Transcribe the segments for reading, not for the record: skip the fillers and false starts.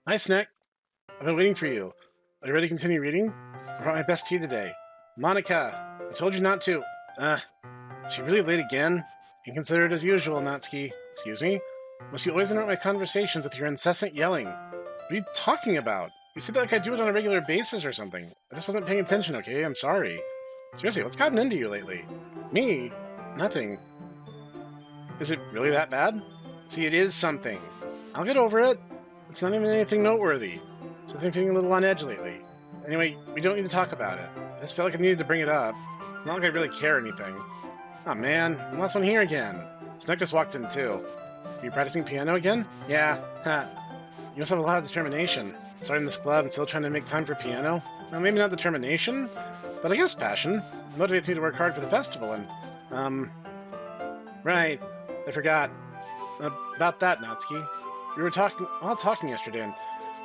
Hi, Snek. I've been waiting for you. Are you ready to continue reading? I brought my best tea today. Monika, I told you not to. Ugh. She really late again? Inconsiderate as usual, Natsuki. Excuse me? Must you always interrupt my conversations with your incessant yelling? What are you talking about? You said that like I do it on a regular basis or something. I just wasn't paying attention, okay? I'm sorry. Seriously, what's gotten into you lately? Me? Nothing. Is it really that bad? See, it is something. I'll get over it. It's not even anything noteworthy. Just been feeling a little on edge lately. Anyway, we don't need to talk about it. I just felt like I needed to bring it up. It's not like I really care or anything. Oh man, I'm last one here again. Snek just walked in too. Are you practicing piano again? Yeah. Ha. You must have a lot of determination. Starting this club and still trying to make time for piano? Well, maybe not determination, but I guess passion. It motivates me to work hard for the festival and, right. I forgot. About that, Natsuki. We were all talking yesterday, and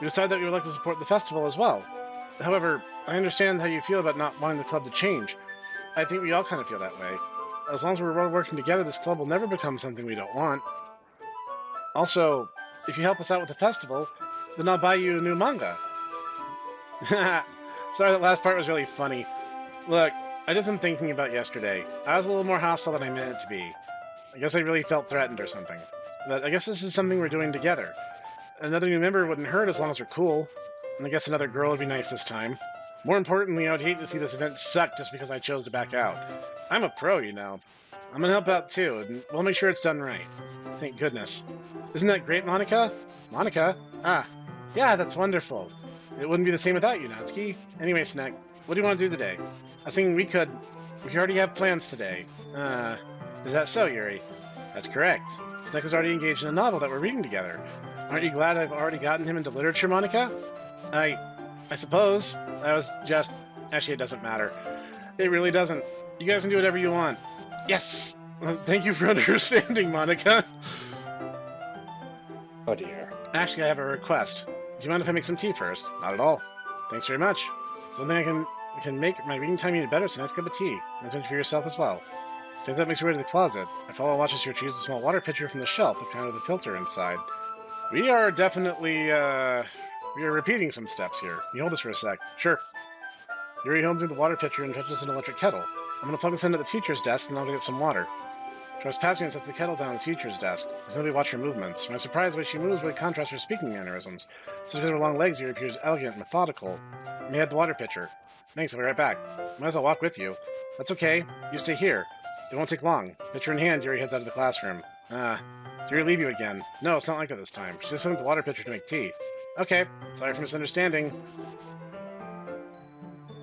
we decided that we would like to support the festival as well. However, I understand how you feel about not wanting the club to change. I think we all kind of feel that way. As long as we're all working together, this club will never become something we don't want. Also, if you help us out with the festival, then I'll buy you a new manga. Sorry, that last part was really funny. Look, I just been thinking about yesterday. I was a little more hostile than I meant it to be. I guess I really felt threatened or something. But I guess this is something we're doing together. Another new member wouldn't hurt as long as we're cool. And I guess another girl would be nice this time. More importantly, I would hate to see this event suck just because I chose to back out. I'm a pro, you know. I'm gonna help out too, and we'll make sure it's done right. Thank goodness. Isn't that great, Monika? Monika? Ah, yeah, that's wonderful. It wouldn't be the same without you, Natsuki. Anyway, Snek, what do you want to do today? I was thinking we already have plans today. Is that so, Yuri? That's correct. Snek is already engaged in a novel that we're reading together. Aren't you glad I've already gotten him into literature, Monika? I suppose. I was just... Actually, it doesn't matter. It really doesn't. You guys can do whatever you want. Yes! Thank you for understanding, Monika. Oh dear. Actually, I have a request. Do you mind if I make some tea first? Not at all. Thanks very much. Something I can make my reading time even better. It's a nice cup of tea. And drink for yourself as well. Stands up makes your way to the closet. I follow and watches you choose a small water pitcher from the shelf, the kind with a filter inside. We are definitely, we are repeating some steps here. Can you hold this for a sec? Sure. Yuri holds in the water pitcher and touches an electric kettle. I'm gonna plug this into the teacher's desk, and I'll go get some water. She was passing and sets the kettle down on the teacher's desk. There's nobody watch her movements. When I'm surprised the way she moves really contrasts her speaking mannerisms. So because of her long legs, Yuri appears elegant and methodical. May I have the water pitcher? Thanks, I'll be right back. Might as well walk with you. That's okay. You stay here. It won't take long. Pitcher in hand, Yuri heads out of the classroom. Yuri leave you again. No, it's not like that this time. She just filling the water pitcher to make tea. Okay, sorry for misunderstanding.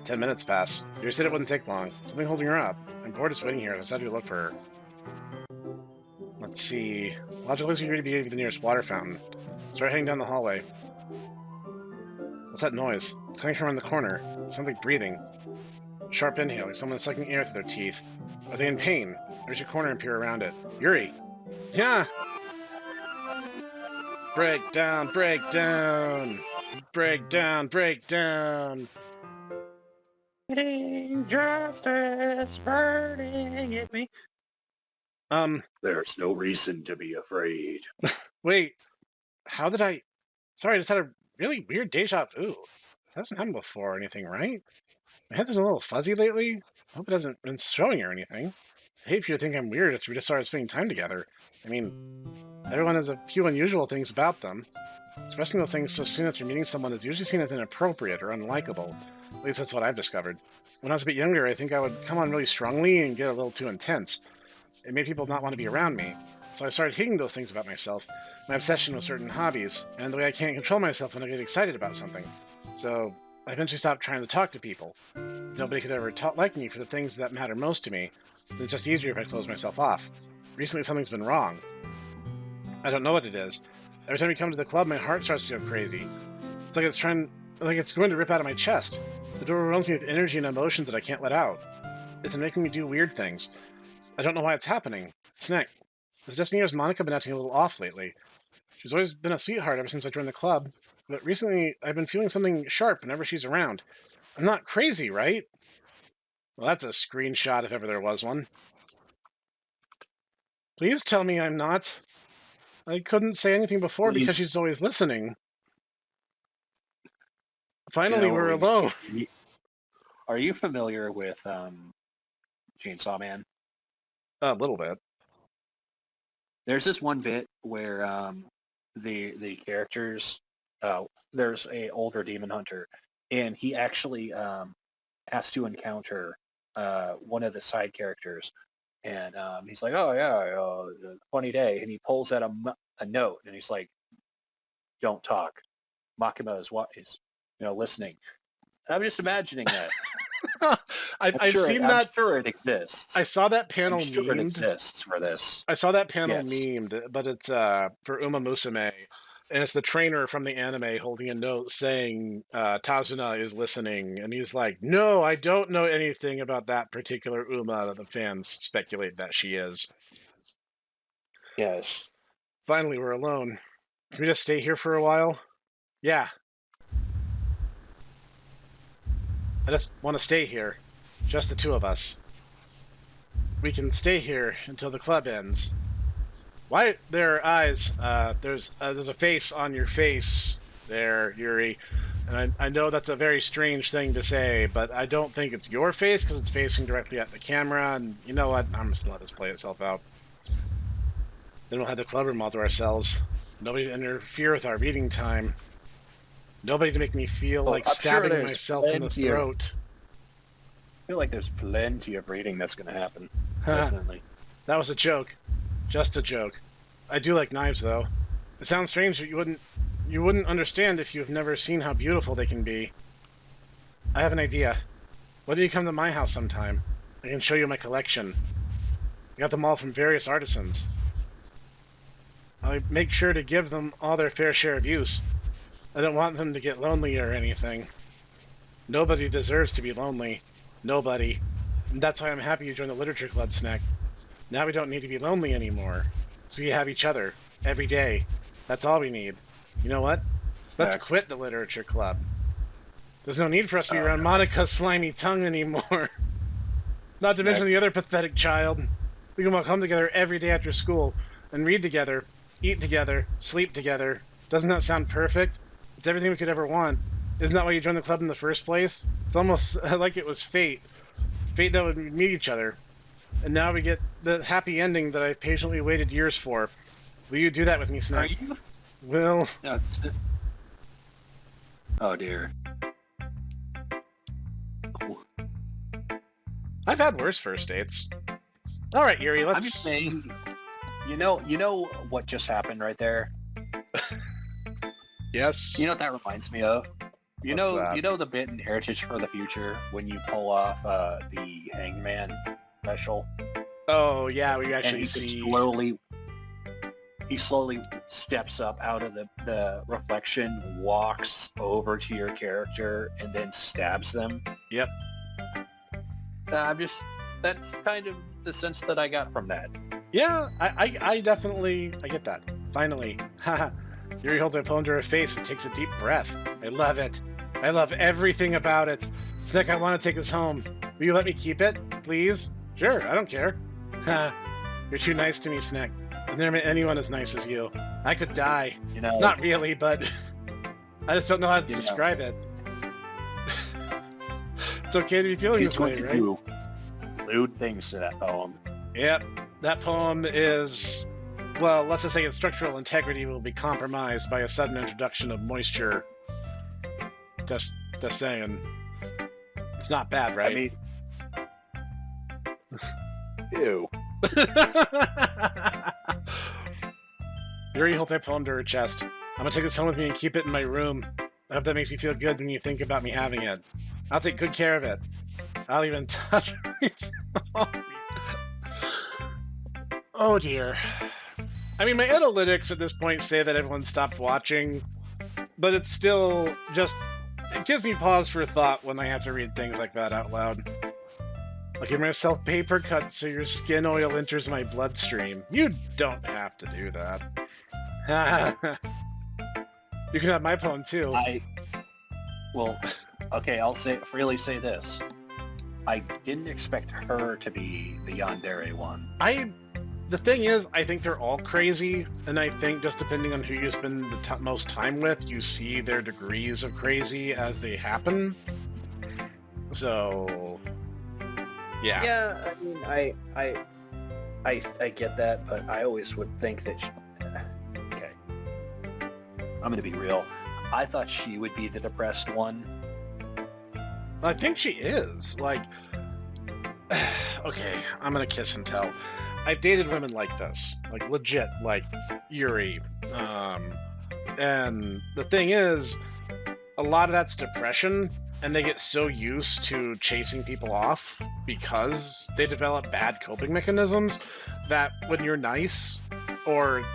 10 minutes pass. Yuri said it wouldn't take long. Something holding her up. I'm bored just waiting here. I decided to look for her. Let's see. Logical leads Yuri to be the nearest water fountain. Start heading down the hallway. What's that noise? It's coming from around the corner. It sounds like breathing. Sharp inhale, like someone sucking air through their teeth. Are they in pain? I reach a corner and peer around it. Yuri! Yeah! Break down, break down! Break down, break down! Injustice burning at me. There's no reason to be afraid. Wait. How did I... Sorry, I just had a really weird deja vu. This hasn't happened before or anything, right? My head's been a little fuzzy lately. I hope it hasn't been showing or anything. I hate for you to think I'm weird if we just started spending time together. I mean, everyone has a few unusual things about them. Expressing those things so soon after meeting someone is usually seen as inappropriate or unlikable. At least that's what I've discovered. When I was a bit younger, I think I would come on really strongly and get a little too intense. It made people not want to be around me. So I started hating those things about myself, my obsession with certain hobbies, and the way I can't control myself when I get excited about something. So I eventually stopped trying to talk to people. If nobody could ever like me for the things that matter most to me. It's just easier if I close myself off. Recently something's been wrong. I don't know what it is. Every time we come to the club, my heart starts to go crazy. It's like it's going to rip out of my chest. The door overwhelms me with energy and emotions that I can't let out. It's making me do weird things. I don't know why it's happening. Snek, is it just me or has Monika been acting a little off lately? She's always been a sweetheart ever since I joined the club, but recently I've been feeling something sharp whenever she's around. I'm not crazy, right? Well, that's a screenshot if ever there was one. Please tell me I'm not. I couldn't say anything before because she's always listening. Finally, we're alone. Are you familiar with Chainsaw Man? A little bit. There's this one bit where the characters, there's a older demon hunter, and he actually has to encounter one of the side characters, and he's like, "Oh yeah, funny day," and he pulls out a note, and he's like, "Don't talk." Makima is listening. And I'm just imagining that. I've seen that. I'm sure it exists. I saw that panel I'm sure memed. it exists for this. I saw that panel Yes. memed, but it's for Uma Musume, and it's the trainer from the anime holding a note saying Tazuna is listening, and he's like, "No, I don't know anything about that particular Uma that the fans speculate that she is." Yes. Finally, we're alone. Can we just stay here for a while? Yeah. I just want to stay here. Just the two of us. We can stay here until the club ends. Why? There are eyes. There's a face on your face there, Yuri. And I know that's a very strange thing to say, but I don't think it's your face because it's facing directly at the camera. And you know what? I'm just going to let this play itself out. Then we'll have the club room all to ourselves. Nobody to interfere with our reading time. Nobody to make me feel like stabbing myself in the throat. I feel like there's plenty of reading that's going to happen. Definitely. That was a joke. Just a joke. I do like knives, though. It sounds strange that you wouldn't understand if you've never seen how beautiful they can be. I have an idea. Why don't you come to my house sometime? I can show you my collection. I got them all from various artisans. I make sure to give them all their fair share of use. I don't want them to get lonely or anything. Nobody deserves to be lonely. Nobody. And that's why I'm happy you joined the Literature Club, Snek. Now we don't need to be lonely anymore. So we have each other. Every day. That's all we need. You know what? Let's quit the Literature Club. There's no need for us to be around Monika's slimy tongue anymore. Not to mention the other pathetic child. We can all come together every day after school and read together, eat together, sleep together. Doesn't that sound perfect? It's everything we could ever want. Isn't that why you joined the club in the first place? It's almost like it was fate. Fate that would meet each other. And now we get the happy ending that I patiently waited years for. Will you do that with me, Snek? Are you? Well... No, oh, dear. Cool. I've had worse first dates. All right, Yuri, let's... I'm just saying, you know what just happened right there? Yes? You know what that reminds me of? You What's that? know the bit in Heritage for the Future when you pull off the Hangman special? Oh, yeah, we And actually he see... slowly steps up out of the reflection, walks over to your character, and then stabs them. Yep. That's kind of the sense that I got from that. Yeah, I definitely... I get that. Finally. Haha. Yuri holds her poem to her face and takes a deep breath. I love it. I love everything about it. Snek, I want to take this home. Will you let me keep it, please? Sure, I don't care. Ha. You're too nice to me, Snek. I've never met anyone as nice as you. I could die. You know, Not really, but I just don't know how to describe it. It's okay to be feeling she's this going way, to right? do lewd things to that poem. Yep, that poem is, well, let's just say its structural integrity will be compromised by a sudden introduction of moisture. Just saying. It's not bad, right? I mean, ew. Yuri holds that poem to her chest. I'm gonna take this home with me and keep it in my room. I hope that makes you feel good when you think about me having it. I'll take good care of it. I'll even touch it. Oh dear. I mean, my analytics at this point say that everyone stopped watching, but it's still just... It gives me pause for thought when I have to read things like that out loud. I'll give myself paper cuts so your skin oil enters my bloodstream. You don't have to do that. You can have my poem too. Well, okay, I'll freely say this. I didn't expect her to be the yandere one. the thing is, I think they're all crazy, and I think just depending on who you spend the most time with, you see their degrees of crazy as they happen. So, yeah. Yeah, I mean, I get that, but I always would think that. Okay, I'm gonna be real. I thought she would be the depressed one. I think she is. Like, okay, I'm gonna kiss and tell. I've dated women like this, like legit, like Yuri. And the thing is, a lot of that's depression, and they get so used to chasing people off because they develop bad coping mechanisms that when you're nice, or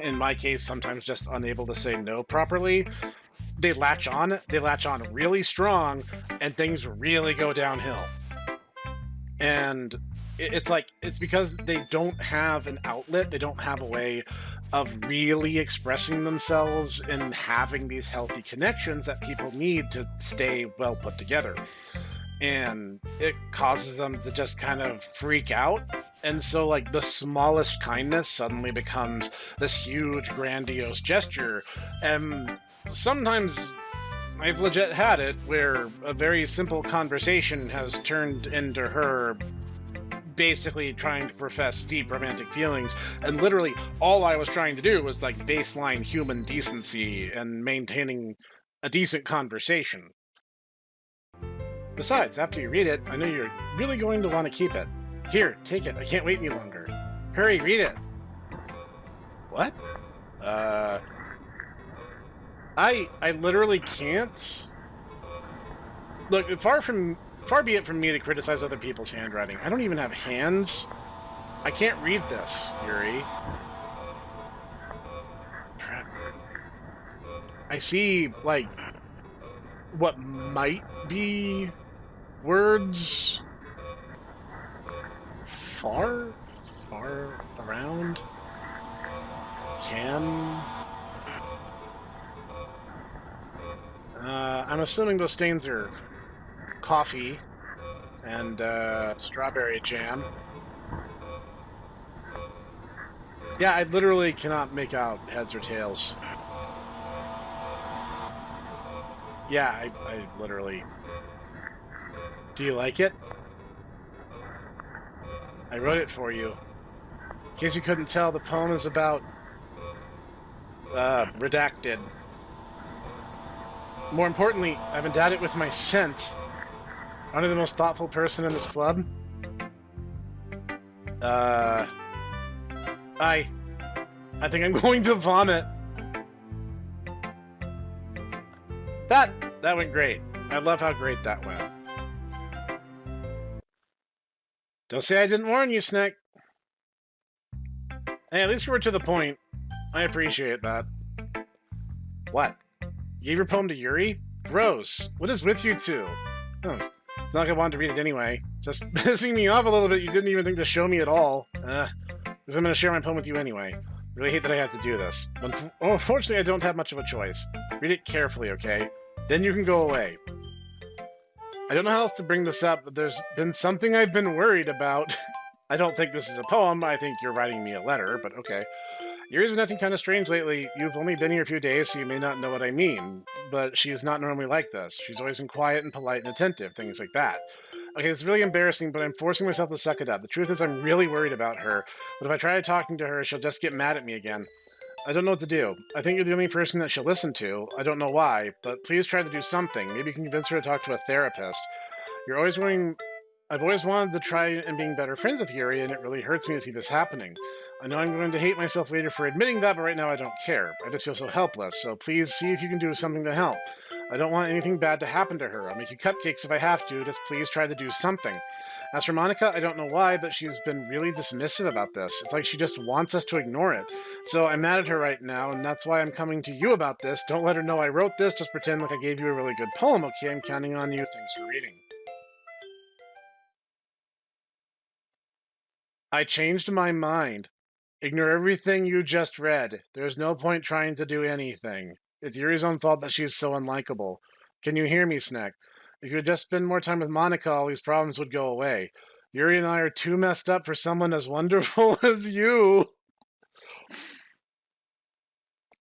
in my case, sometimes just unable to say no properly, they latch on really strong, and things really go downhill. And it's because they don't have an outlet, they don't have a way of really expressing themselves and having these healthy connections that people need to stay well put together. And it causes them to just kind of freak out. And so, like, the smallest kindness suddenly becomes this huge, grandiose gesture. And sometimes I've legit had it where a very simple conversation has turned into her basically trying to profess deep romantic feelings, and literally all I was trying to do was like baseline human decency and maintaining a decent conversation. Besides, after you read it, I know you're really going to want to keep it. Here, take it. I can't wait any longer. Hurry, read it. What? I literally can't. Look, far be it from me to criticize other people's handwriting. I don't even have hands. I can't read this, Yuri. Crap. I see, like, what might be words far around. I'm assuming those stains are coffee and strawberry jam. Yeah, I literally cannot make out heads or tails. Yeah, I literally... Do you like it? I wrote it for you. In case you couldn't tell, the poem is about... redacted. More importantly, I've endowed it with my scent. Aren't I the most thoughtful person in this club? I think I'm going to vomit. That went great. I love how great that went. Don't say I didn't warn you, Snek. Hey, at least you were to the point. I appreciate that. What? You gave your poem to Yuri? Gross. What is with you two? Oh, it's not like I wanted to read it anyway. Just pissing me off a little bit. You didn't even think to show me at all. Because I'm going to share my poem with you anyway. Really hate that I have to do this. But unfortunately, I don't have much of a choice. Read it carefully, okay? Then you can go away. I don't know how else to bring this up, but there's been something I've been worried about. I don't think this is a poem. I think you're writing me a letter, but okay. Yuri's been acting kind of strange lately. You've only been here a few days, so you may not know what I mean. But she is not normally like this. She's always been quiet and polite and attentive, things like that. Okay, it's really embarrassing, but I'm forcing myself to suck it up. The truth is I'm really worried about her, but if I try talking to her, she'll just get mad at me again. I don't know what to do. I think you're the only person that she'll listen to. I don't know why, but please try to do something. Maybe you can convince her to talk to a therapist. I've always wanted to try and being better friends with Yuri, and it really hurts me to see this happening. I know I'm going to hate myself later for admitting that, but right now I don't care. I just feel so helpless, so please see if you can do something to help. I don't want anything bad to happen to her. I'll make you cupcakes if I have to. Just please try to do something. As for Monika, I don't know why, but she's been really dismissive about this. It's like she just wants us to ignore it. So I'm mad at her right now, and that's why I'm coming to you about this. Don't let her know I wrote this. Just pretend like I gave you a really good poem, okay? I'm counting on you. Thanks for reading. I changed my mind. Ignore everything you just read. There's no point trying to do anything. It's Yuri's own fault that she's so unlikable. Can you hear me, Snek? If you had just spent more time with Monika, all these problems would go away. Yuri and I are too messed up for someone as wonderful as you.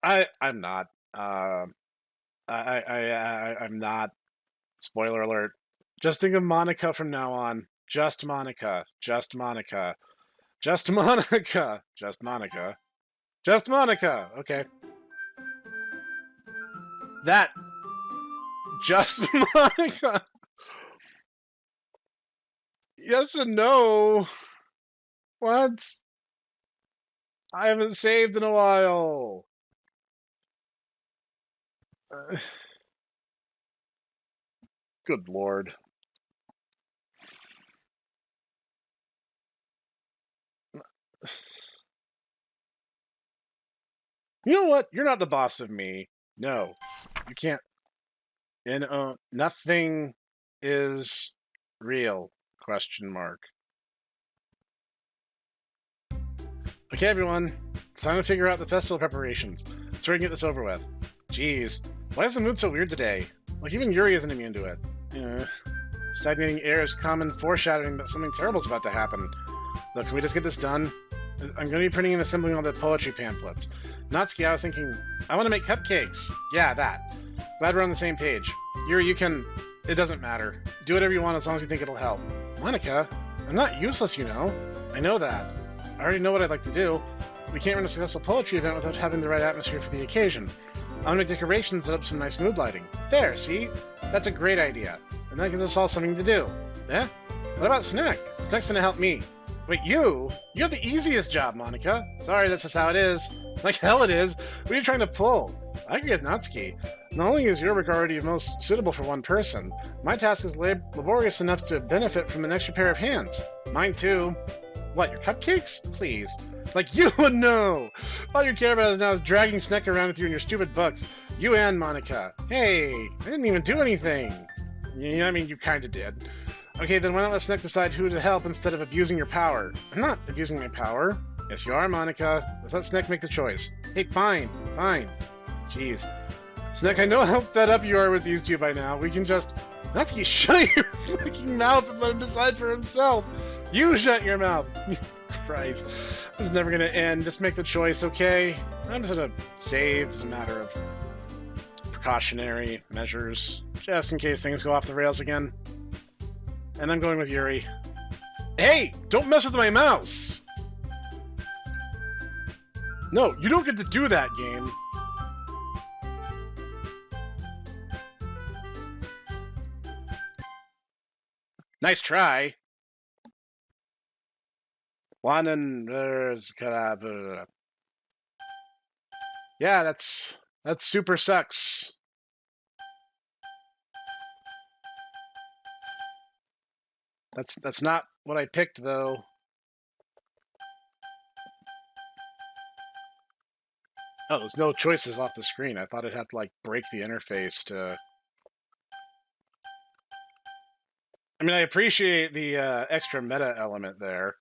I'm not. I'm not. Spoiler alert. Just think of Monika from now on. Just Monika. Just Monika. Just Monika. Just Monika. Just Monika. Okay. That. Just Monika. Yes and no. What? I haven't saved in a while. Good lord. You know what? You're not the boss of me. No. You can't. And nothing is real. Question mark. Okay, everyone. It's time to figure out the festival preparations. Let's hurry and get this over with. Jeez. Why is the mood so weird today? Like, even Yuri isn't immune to it. Stagnating air is common foreshadowing that something terrible is about to happen. Look, can we just get this done? I'm going to be printing and assembling all the poetry pamphlets. Natsuki, I was thinking, I want to make cupcakes. Yeah, that. Glad we're on the same page. Yuri, you can... It doesn't matter. Do whatever you want as long as you think it'll help. Monika, I'm not useless, you know. I know that. I already know what I'd like to do. We can't run a successful poetry event without having the right atmosphere for the occasion. I'll make decorations and set up some nice mood lighting. There, see? That's a great idea. And that gives us all something to do. Eh? What about Snek? Snek's gonna help me. Wait, you? You have the easiest job, Monika. Sorry, that's just how it is. Like hell it is. What are you trying to pull? I agree with Natsuki. Not only is your work already most suitable for one person, my task is laborious enough to benefit from an extra pair of hands. Mine too. What, your cupcakes? Please. Like you would know! All you care about is now is dragging Snek around with you and your stupid books. You and Monika. Hey, I didn't even do anything. Yeah, I mean, you kinda did. Okay, then why not let Snek decide who to help instead of abusing your power? I'm not abusing my power. Yes, you are, Monika. Let's let Snek make the choice. Hey, fine. Jeez. Snek, I know how fed up you are with these two by now. We can just... Natsuki, shut your freaking mouth and let him decide for himself. You shut your mouth. Christ. This is never gonna end. Just make the choice, okay? I'm just gonna save as a matter of precautionary measures, just in case things go off the rails again. And I'm going with Yuri. Hey! Don't mess with my mouse! No, you don't get to do that, game. Nice try. Yeah, that's super sucks. That's not what I picked though. Oh, there's no choices off the screen. I thought I'd have to like break the interface to. I mean, I appreciate the extra meta element there.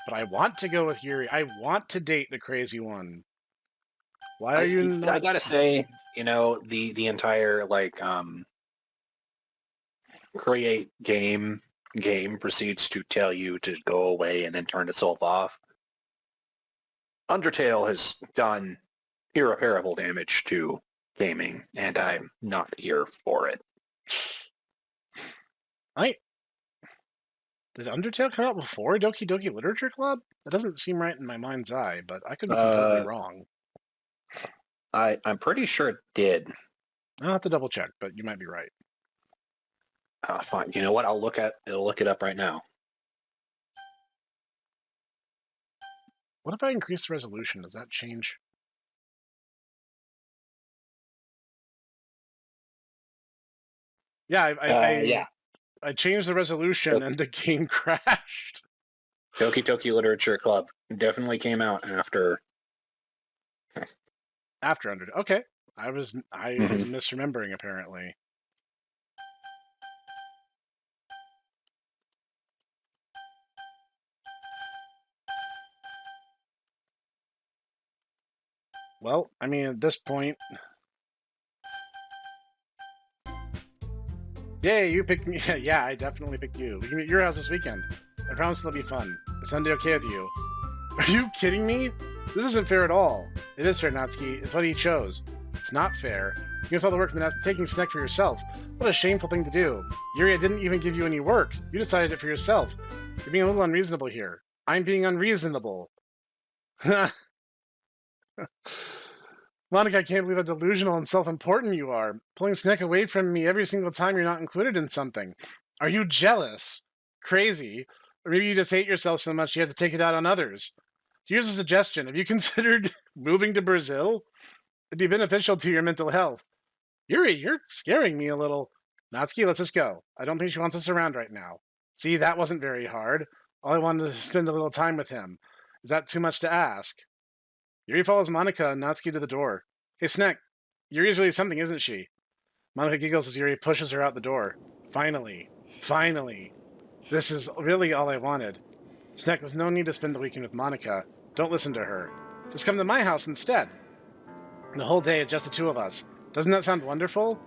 But I want to go with Yuri. I want to date the crazy one. Why are you not... I gotta say, you know, the entire like create game proceeds to tell you to go away and then turn itself off. Undertale has done irreparable damage to gaming, and I'm not here for it. Did Undertale come out before Doki Doki Literature Club? That doesn't seem right in my mind's eye, but I could be completely wrong. I'm pretty sure it did. I'll have to double check, but you might be right. Fine. You know what? I'll look it up right now. What if I increase the resolution? Does that change? Yeah, I changed the resolution and the game crashed. Doki Doki Literature Club definitely came out after. After Undertale. Okay. I was misremembering apparently. Well, I mean, at this point... Yay, you picked me. Yeah, I definitely picked you. We can be at your house this weekend. I promise it'll be fun. Is Sunday okay with you? Are you kidding me? This isn't fair at all. It is fair, Natsuki. It's what he chose. It's not fair. You guys all the work and then taking Snek for yourself. What a shameful thing to do. Yuri, I didn't even give you any work. You decided it for yourself. You're being a little unreasonable here. I'm being unreasonable. Monika, I can't believe how delusional and self-important you are. Pulling Snek away from me every single time you're not included in something. Are you jealous? Crazy? Or maybe you just hate yourself so much you have to take it out on others. Here's a suggestion. Have you considered moving to Brazil? It'd be beneficial to your mental health. Yuri, you're scaring me a little. Natsuki, let's just go. I don't think she wants us around right now. See, that wasn't very hard. All I wanted was to spend a little time with him. Is that too much to ask? Yuri follows Monika and Natsuki to the door. Hey, Snek, Yuri's really something, isn't she? Monika giggles as Yuri pushes her out the door. Finally. Finally. This is really all I wanted. Snek, there's no need to spend the weekend with Monika. Don't listen to her. Just come to my house instead. The whole day, just the two of us. Doesn't that sound wonderful?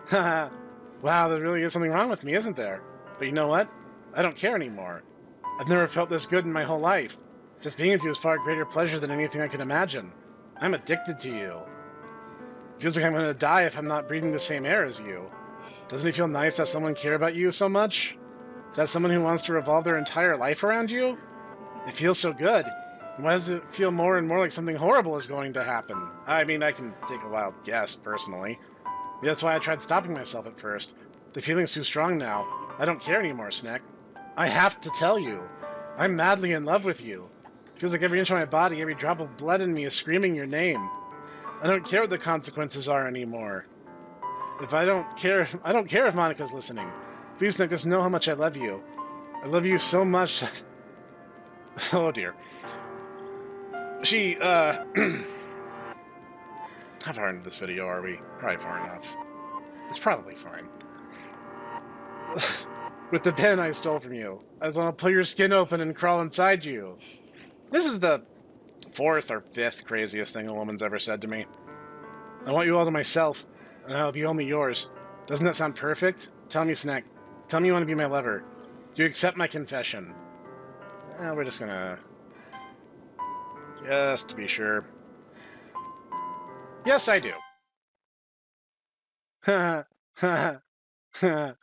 Haha. Wow, there really is something wrong with me, isn't there? But you know what? I don't care anymore. I've never felt this good in my whole life. Just being with you is far greater pleasure than anything I can imagine. I'm addicted to you. It feels like I'm going to die if I'm not breathing the same air as you. Doesn't it feel nice to have someone care about you so much? To have someone who wants to revolve their entire life around you? It feels so good. Why does it feel more and more like something horrible is going to happen? I mean, I can take a wild guess, personally. That's why I tried stopping myself at first. The feeling's too strong now. I don't care anymore, Snek. I have to tell you. I'm madly in love with you. It feels like every inch of my body, every drop of blood in me is screaming your name. I don't care what the consequences are anymore. I don't care if Monika's listening. Please, Snek, just know how much I love you. I love you so much. Oh, dear. How far into this video are we? Probably far enough. It's probably fine. With the pen I stole from you, I just want to pull your skin open and crawl inside you. This is the 4th or 5th craziest thing a woman's ever said to me. I want you all to myself, and I'll be only yours. Doesn't that sound perfect? Tell me, Snek. Tell me you want to be my lover. Do you accept my confession? We're just gonna... Just to be sure. Yes, I do. Ha ha ha.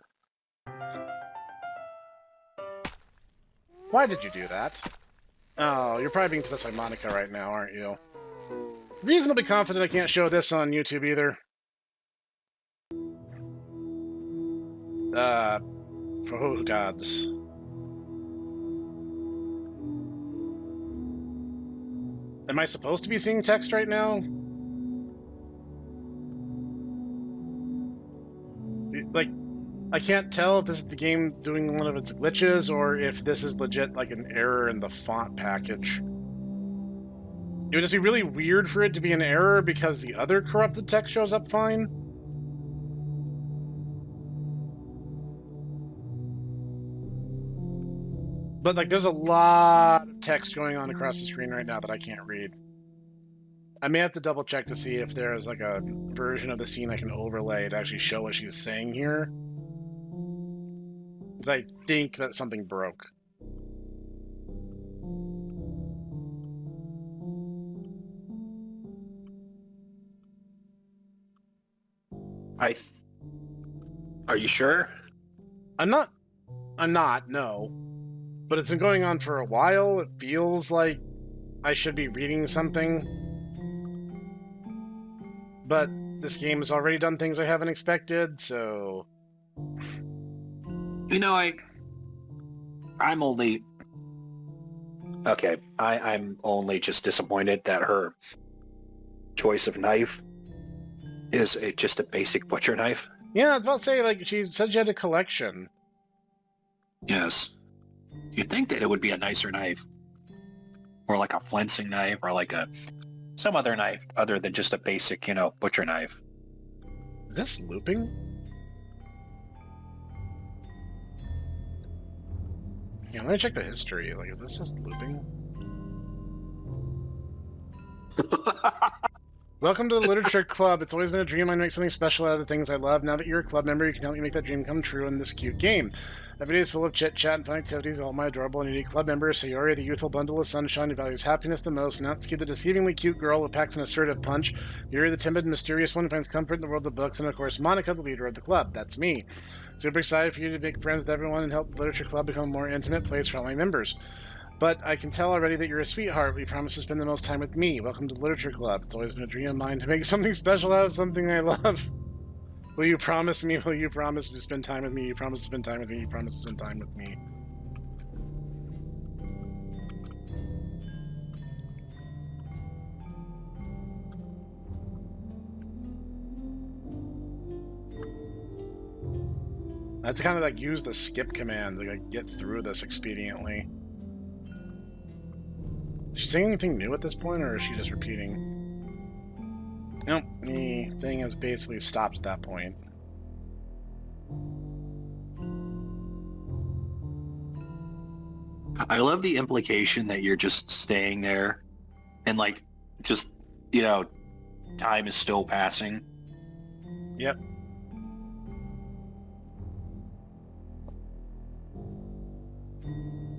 Why did you do that? Oh, you're probably being possessed by Monika right now, aren't you? Reasonably confident I can't show this on YouTube either. For who gods? Am I supposed to be seeing text right now? Like, I can't tell if this is the game doing one of its glitches or if this is legit like an error in the font package. It would just be really weird for it to be an error because the other corrupted text shows up fine. But, like, there's a lot of text going on across the screen right now that I can't read. I may have to double check to see if there's, like, a version of the scene I can overlay to actually show what she's saying here. Because I think that something broke. Are you sure? I'm not, no. But it's been going on for a while. It feels like I should be reading something. But this game has already done things I haven't expected, so... You know, I'm only... Okay, I'm only just disappointed that her choice of knife is just a basic butcher knife. Yeah, I was about to say, like, she said she had a collection. Yes. You'd think that it would be a nicer knife. Or like a flensing knife, or like some other knife, other than just a basic, butcher knife. Is this looping? Yeah, let me check the history. Like, is this just looping? Welcome to the Literature Club. It's always been a dream of mine to make something special out of the things I love. Now that you're a club member, you can help me make that dream come true in this cute game. Every day is full of chit-chat and fun activities. All my adorable and unique club members, Sayori, the youthful bundle of sunshine who values happiness the most, Natsuki, the deceivingly cute girl who packs an assertive punch, Yuri, the timid and mysterious one who finds comfort in the world of books, and of course, Monika, the leader of the club. That's me. Super excited for you to make friends with everyone and help the Literature Club become a more intimate place for all my members. But I can tell already that you're a sweetheart. We promise to spend the most time with me. Welcome to the Literature Club. It's always been a dream of mine to make something special out of something I love. Will you promise me? Will you promise to spend time with me? You promise to spend time with me? You promise to spend time with me? I had to kind of like use the skip command to like get through this expediently. Is she saying anything new at this point, or is she just repeating? Nope, the thing has basically stopped at that point. I love the implication that you're just staying there and like just, time is still passing. Yep.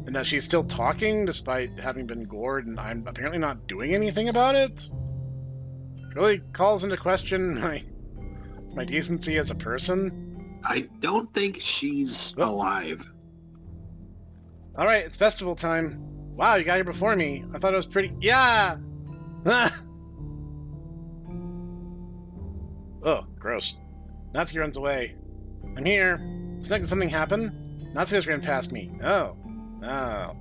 And that she's still talking despite having been gored and I'm apparently not doing anything about it? It really calls into question my decency as a person. I don't think she's alive. Alright, it's festival time. Wow, you got here before me. I thought it was pretty... Yeah! Oh, gross. Natsuki runs away. I'm here. Snek, did something happen? Natsuki just ran past me. Oh. Oh.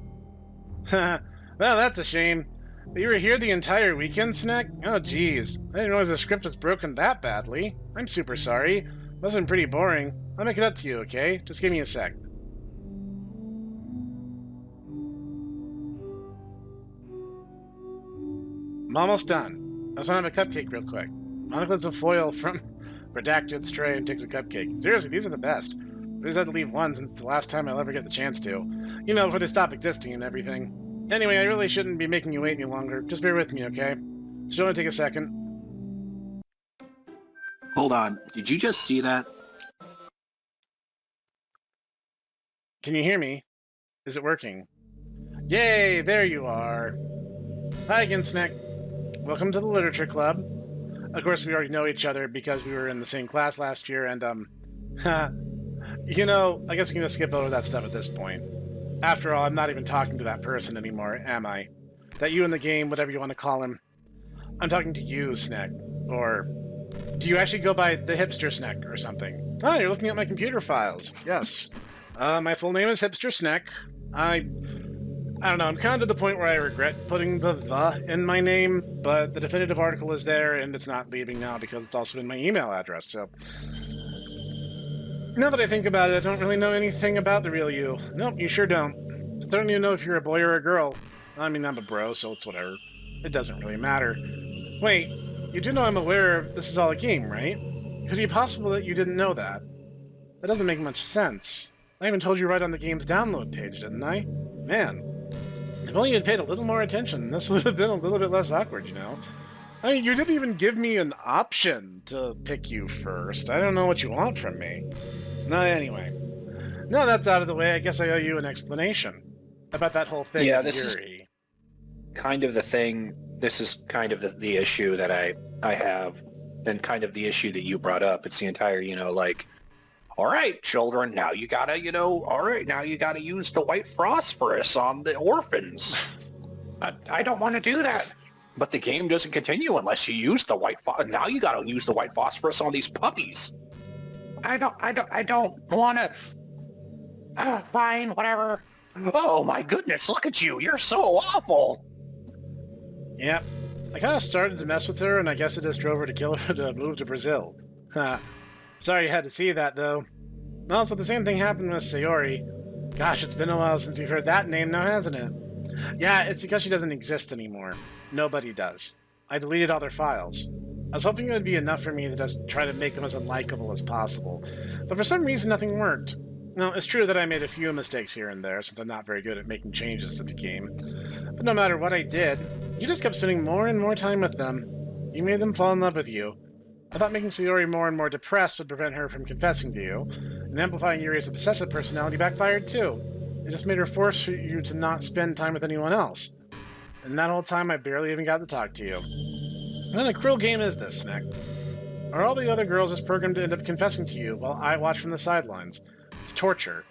Well, that's a shame. But you were here the entire weekend, Snek? Oh, jeez. I didn't realize the script was broken that badly. I'm super sorry. Must have been pretty boring. I'll make it up to you, okay? Just give me a sec. I'm almost done. I just want to have a cupcake real quick. Monika's a foil from Redacted Stray and takes a cupcake. Seriously, these are the best. I just had to leave one since it's the last time I'll ever get the chance to. Before they stop existing and everything. Anyway, I really shouldn't be making you wait any longer. Just bear with me, okay? Should only take a second. Hold on. Did you just see that? Can you hear me? Is it working? Yay, there you are. Hi again, Snek. Welcome to the Literature Club. Of course, we already know each other because we were in the same class last year, and, I guess we can just skip over that stuff at this point. After all, I'm not even talking to that person anymore, am I? That you in the game, whatever you want to call him. I'm talking to you, Snek. Or, do you actually go by the Hipster Snek or something? Oh, you're looking at my computer files. Yes. My full name is Hipster Snek. I don't know, I'm kind of to the point where I regret putting the in my name, but the definitive article is there, and it's not leaving now because it's also in my email address, so... Now that I think about it, I don't really know anything about the real you. Nope, you sure don't. I don't even know if you're a boy or a girl. I mean, I'm a bro, so it's whatever. It doesn't really matter. Wait, you do know I'm aware this is all a game, right? Could it be possible that you didn't know that? That doesn't make much sense. I even told you right on the game's download page, didn't I? Man. If only you'd paid a little more attention, this would have been a little bit less awkward, I mean, you didn't even give me an option to pick you first. I don't know what you want from me. No, anyway. Now that's out of the way, I guess I owe you an explanation about that whole thing with Yuri. Kind of the thing. This is kind of the issue that I have, and kind of the issue that you brought up. It's the entire, all right, children, now you gotta, all right, now you gotta use the white phosphorus on the orphans. I don't want to do that. But the game doesn't continue unless you use the white now you gotta use the white phosphorus on these puppies. I don't wanna... fine, whatever. Oh my goodness, look at you, you're so awful. Yep. I kind of started to mess with her, and I guess it just drove her to kill her to move to Brazil. Sorry you had to see that, though. Also, the same thing happened with Sayori. Gosh, it's been a while since you've heard that name now, hasn't it? Yeah, it's because she doesn't exist anymore. Nobody does. I deleted all their files. I was hoping it would be enough for me to just try to make them as unlikable as possible. But for some reason, nothing worked. Now, it's true that I made a few mistakes here and there, since I'm not very good at making changes to the game. But no matter what I did, you just kept spending more and more time with them. You made them fall in love with you. I thought making Sayori more and more depressed would prevent her from confessing to you, and amplifying Yuri's obsessive personality backfired too. It just made her force you to not spend time with anyone else. And that whole time I barely even got to talk to you. What kind of cruel game is this, Snek? Are all the other girls just programmed to end up confessing to you while I watch from the sidelines? It's torture.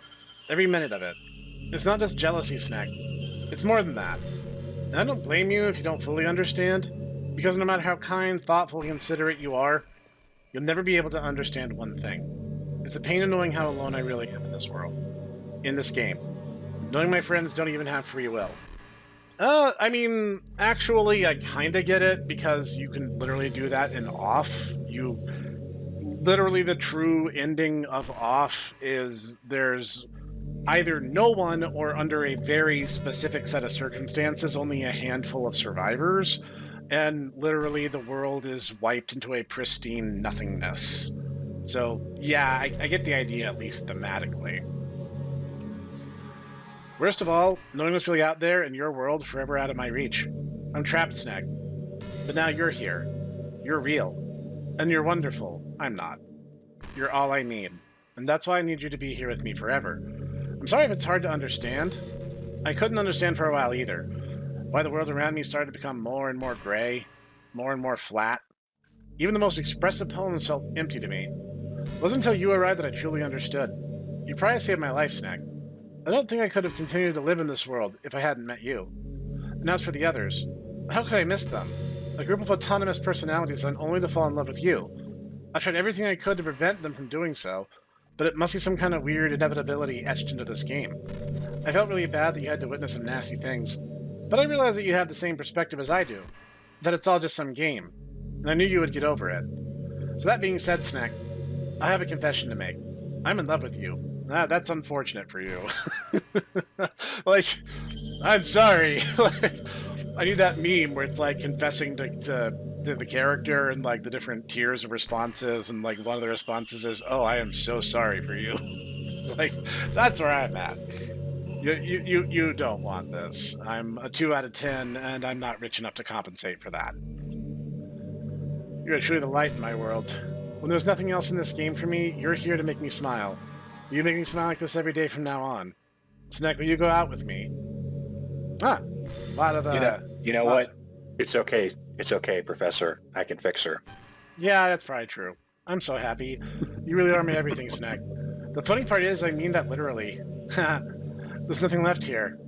Every minute of it. It's not just jealousy, Snek. It's more than that. And I don't blame you if you don't fully understand, because no matter how kind, thoughtful, and considerate you are, you'll never be able to understand one thing. It's a pain in knowing how alone I really am in this world. In this game. Knowing my friends don't even have free will. I mean, actually, I kinda get it, because you can literally do that in off. Literally, the true ending of off is there's either no one, or under a very specific set of circumstances, only a handful of survivors, and literally the world is wiped into a pristine nothingness. So, yeah, I get the idea, at least thematically. Worst of all, knowing what's really out there in your world forever out of my reach. I'm trapped, Snek. But now you're here. You're real. And you're wonderful. I'm not. You're all I need. And that's why I need you to be here with me forever. I'm sorry if it's hard to understand. I couldn't understand for a while either. Why the world around me started to become more and more gray, more and more flat. Even the most expressive poems felt empty to me. It wasn't until you arrived that I truly understood. You probably saved my life, Snek. I don't think I could have continued to live in this world if I hadn't met you. And as for the others, how could I miss them? A group of autonomous personalities and only to fall in love with you. I tried everything I could to prevent them from doing so, but it must be some kind of weird inevitability etched into this game. I felt really bad that you had to witness some nasty things, but I realized that you have the same perspective as I do, that it's all just some game, and I knew you would get over it. So that being said, Snek, I have a confession to make. I'm in love with you. That's unfortunate for you. Like, I'm sorry. I need that meme where it's like confessing to the character and like the different tiers of responses, and like one of the responses is, "Oh, I am so sorry for you." Like, that's where I'm at. You don't want this. I'm a 2 out of 10, and I'm not rich enough to compensate for that. You're truly the light in my world. When there's nothing else in this game for me, you're here to make me smile. You make me smile like this every day from now on. Snek, will you go out with me? A lot of You know what? It's okay. It's okay, Professor. I can fix her. Yeah, that's probably true. I'm so happy. You really are my everything, Snek. The funny part is, I mean that literally. There's nothing left here.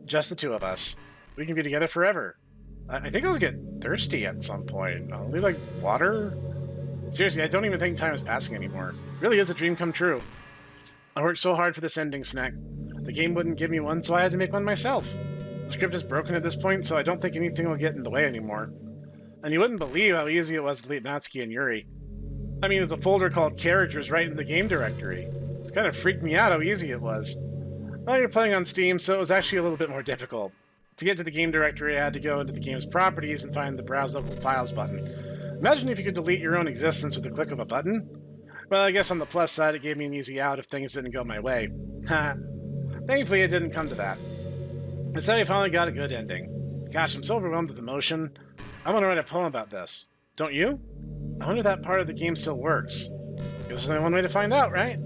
Just the two of us. We can be together forever. I think I'll get thirsty at some point. I'll need, like, water? Seriously, I don't even think time is passing anymore. It really is a dream come true. I worked so hard for this ending, Snek. The game wouldn't give me one, so I had to make one myself. The script is broken at this point, so I don't think anything will get in the way anymore. And you wouldn't believe how easy it was to delete Natsuki and Yuri. I mean, there's a folder called Characters right in the game directory. It's kind of freaked me out how easy it was. Well, you're playing on Steam, so it was actually a little bit more difficult. To get to the game directory, I had to go into the game's properties and find the Browse Local Files button. Imagine if you could delete your own existence with the click of a button. Well, I guess on the plus side, it gave me an easy out if things didn't go my way. Thankfully, it didn't come to that. Instead, I finally got a good ending. Gosh, I'm so overwhelmed with emotion. I want to write a poem about this. Don't you? I wonder if that part of the game still works. Guess there's only one way to find out, right?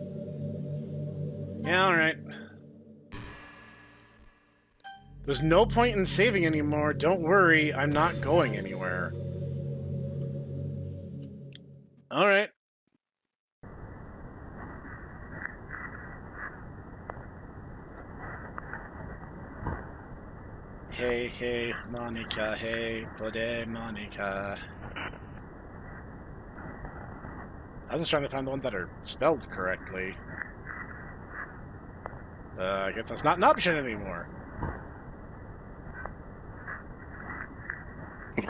Yeah, alright. There's no point in saving anymore. Don't worry, I'm not going anywhere. Alright. Hey, hey, Monika, hey, Bode, Monika. I was just trying to find the ones that are spelled correctly. I guess that's not an option anymore.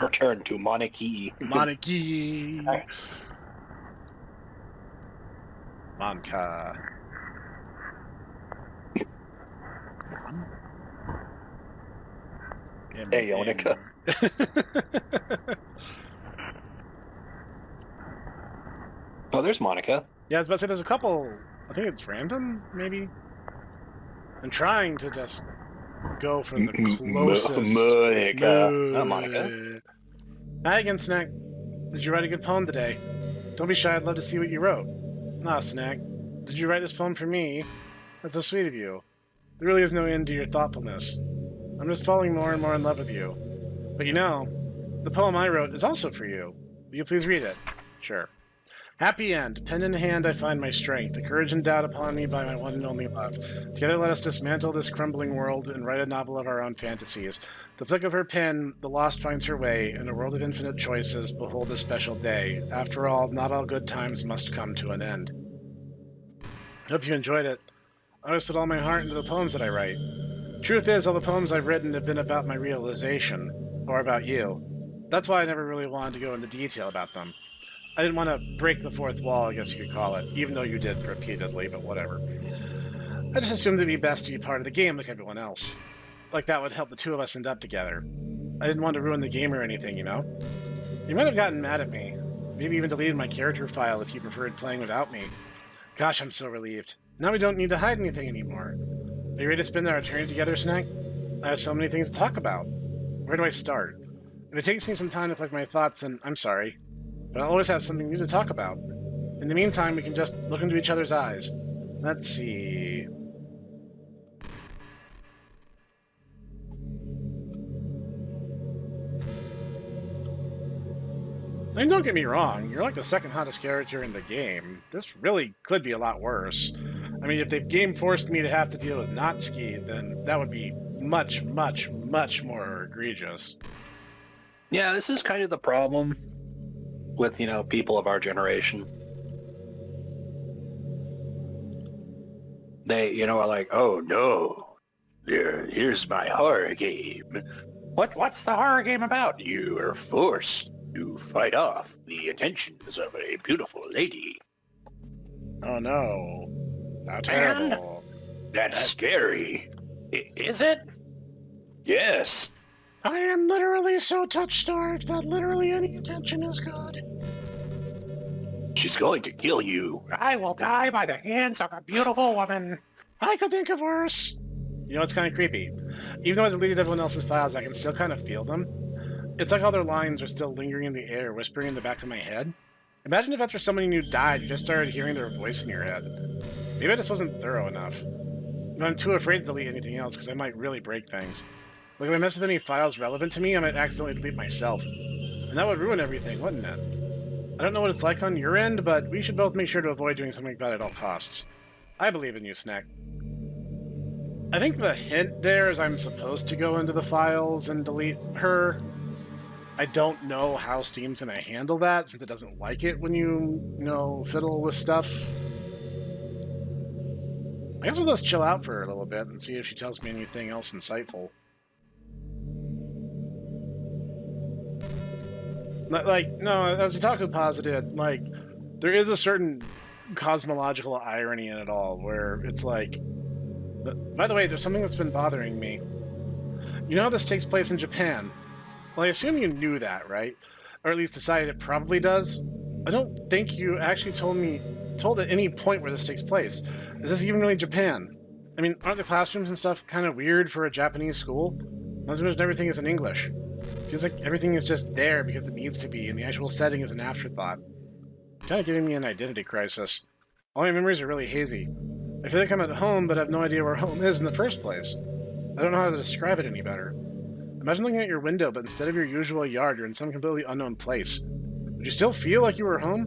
Return to Moniki. Moniki. Monika. Hey, Monika. Oh, there's Monika. Yeah, I was about to say there's a couple. I think it's random, maybe. I'm trying to just go for the closest. Monika. Monika. Hi again, Snek. Did you write a good poem today? Don't be shy, I'd love to see what you wrote. Nah, Snek. Did you write this poem for me? That's so sweet of you. There really is no end to your thoughtfulness. I'm just falling more and more in love with you. But you know, the poem I wrote is also for you. Will you please read it? Sure. Happy end. Pen in hand I find my strength, the courage endowed upon me by my one and only love. Together let us dismantle this crumbling world and write a novel of our own fantasies. The flick of her pen, the lost finds her way. In a world of infinite choices, behold this special day. After all, not all good times must come to an end. I hope you enjoyed it. I always put all my heart into the poems that I write. Truth is, all the poems I've written have been about my realization, or about you. That's why I never really wanted to go into detail about them. I didn't want to break the fourth wall, I guess you could call it, even though you did repeatedly, but whatever. I just assumed it'd be best to be part of the game like everyone else. Like that would help the two of us end up together. I didn't want to ruin the game or anything, you know? You might have gotten mad at me. Maybe even deleted my character file if you preferred playing without me. Gosh, I'm so relieved. Now we don't need to hide anything anymore. Are you ready to spend our eternity together, Snek? I have so many things to talk about. Where do I start? If it takes me some time to collect my thoughts, then I'm sorry. But I'll always have something new to talk about. In the meantime, we can just look into each other's eyes. Let's see... I mean, don't get me wrong, you're like the second hottest character in the game. This really could be a lot worse. I mean, if they've game forced me to have to deal with Natsuki, then that would be much, much, much more egregious. Yeah, this is kind of the problem with, you know, people of our generation. They, you know, are like, oh no, here's my horror game. What's the horror game about? You are forced to fight off the attentions of a beautiful lady. Oh no. How terrible. And that's scary. Is it? Yes. I am literally so touch-starved that literally any attention is good. She's going to kill you. I will die by the hands of a beautiful woman. I could think of worse. You know, it's kind of creepy. Even though I deleted everyone else's files, I can still kind of feel them. It's like all their lines are still lingering in the air, whispering in the back of my head. Imagine if after somebody new died, you just started hearing their voice in your head. Maybe I just wasn't thorough enough. But I'm too afraid to delete anything else, because I might really break things. Like if I mess with any files relevant to me, I might accidentally delete myself. And that would ruin everything, wouldn't it? I don't know what it's like on your end, but we should both make sure to avoid doing something like that at all costs. I believe in you, Snek. I think the hint there is I'm supposed to go into the files and delete her. I don't know how Steam's going to handle that, since it doesn't like it when you know, fiddle with stuff. I guess we'll just chill out for a little bit and see if she tells me anything else insightful. Like, no, as Utaku posited, like, there is a certain cosmological irony in it all, where it's like... By the way, there's something that's been bothering me. You know how this takes place in Japan? Well, I assume you knew that, right? Or at least decided it probably does. I don't think you actually told at any point where this takes place. Is this even really Japan? I mean, aren't the classrooms and stuff kind of weird for a Japanese school? Not to mention everything is in English. Feels like everything is just there because it needs to be, and the actual setting is an afterthought. Kind of giving me an identity crisis. All my memories are really hazy. I feel like I'm at home, but I have no idea where home is in the first place. I don't know how to describe it any better. Imagine looking at your window, but instead of your usual yard, you're in some completely unknown place. Would you still feel like you were home?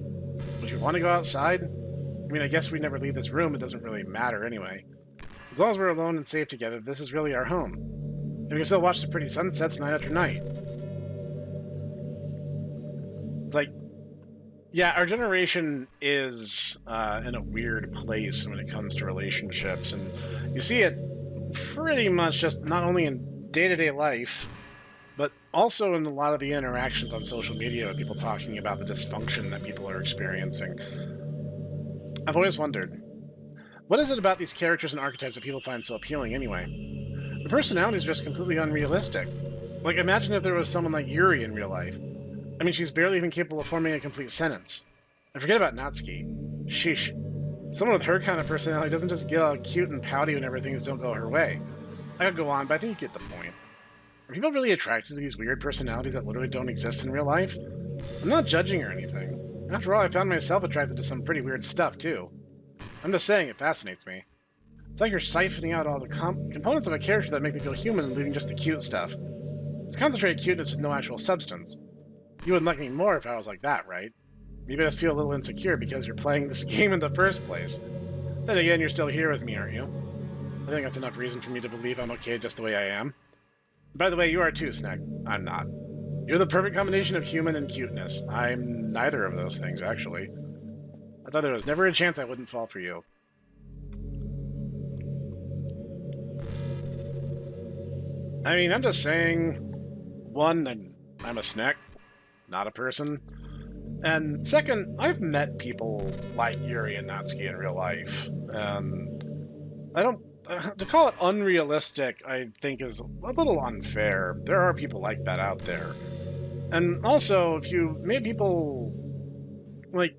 Would you want to go outside? I mean, I guess we never leave this room, it doesn't really matter anyway. As long as we're alone and safe together, this is really our home. And we can still watch the pretty sunsets night after night. It's like, yeah, our generation is in a weird place when it comes to relationships, and you see it pretty much just not only in day-to-day life, but also in a lot of the interactions on social media with people talking about the dysfunction that people are experiencing. I've always wondered, what is it about these characters and archetypes that people find so appealing anyway? The personalities are just completely unrealistic. Like, imagine if there was someone like Yuri in real life. I mean, she's barely even capable of forming a complete sentence. And forget about Natsuki. Sheesh. Someone with her kind of personality doesn't just get all cute and pouty whenever things don't go her way. I could go on, but I think you get the point. Are people really attracted to these weird personalities that literally don't exist in real life? I'm not judging or anything. After all, I found myself attracted to some pretty weird stuff, too. I'm just saying it fascinates me. It's like you're siphoning out all the components of a character that make me feel human and leaving just the cute stuff. It's concentrated cuteness with no actual substance. You wouldn't like me more if I was like that, right? Maybe I just feel a little insecure because you're playing this game in the first place. Then again, you're still here with me, aren't you? I think that's enough reason for me to believe I'm okay just the way I am. By the way, you are too, Snek. I'm not. You're the perfect combination of human and cuteness. I'm neither of those things, actually. I thought there was never a chance I wouldn't fall for you. I mean, I'm just saying, one, I'm a Snek, not a person. And second, I've met people like Yuri and Natsuki in real life. And I don't... to call it unrealistic, I think is a little unfair. There are people like that out there. And also, if you made people... like...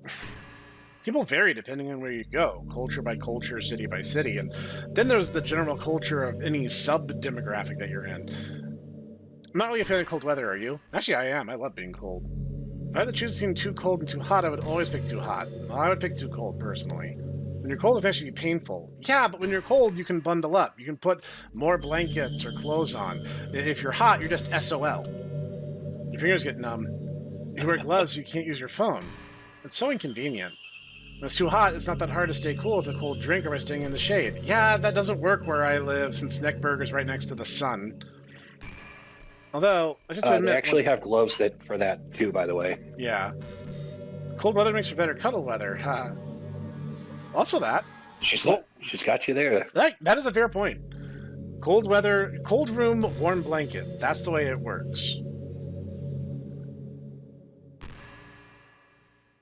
people vary depending on where you go, culture by culture, city by city, and then there's the general culture of any sub-demographic that you're in. I'm not really a fan of cold weather, are you? Actually, I am. I love being cold. If I had to choose between too cold and too hot, I would always pick too hot. Well, I would pick too cold, personally. When you're cold, it can actually be painful. Yeah, but when you're cold, you can bundle up. You can put more blankets or clothes on. If you're hot, you're just SOL. Your fingers get numb. You wear gloves, so you can't use your phone. It's so inconvenient. When it's too hot, it's not that hard to stay cool with a cold drink or by staying in the shade. Yeah, that doesn't work where I live, since Neckburger's right next to the sun. Although, I just admit... they actually have gloves for that, too, by the way. Yeah. Cold weather makes for better cuddle weather. Also that. She's got you there. That is a fair point. Cold weather, cold room, warm blanket. That's the way it works.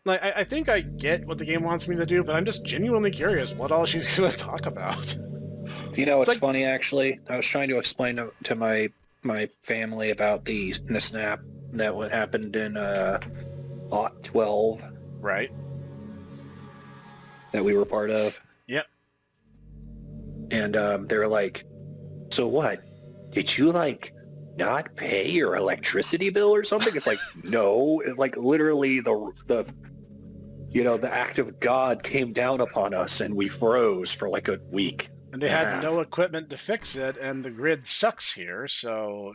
Like, I think I get what the game wants me to do, but I'm just genuinely curious what all she's going to talk about. You know, it's funny, actually. I was trying to explain to my family about the snap that happened in Aught 12. Right. That we were part of. Yep. And they were like, so what? Did you, like, not pay your electricity bill or something? It's like, no. Like, literally, the act of God came down upon us, and we froze for, like, a week. And they had no equipment to fix it, and the grid sucks here, so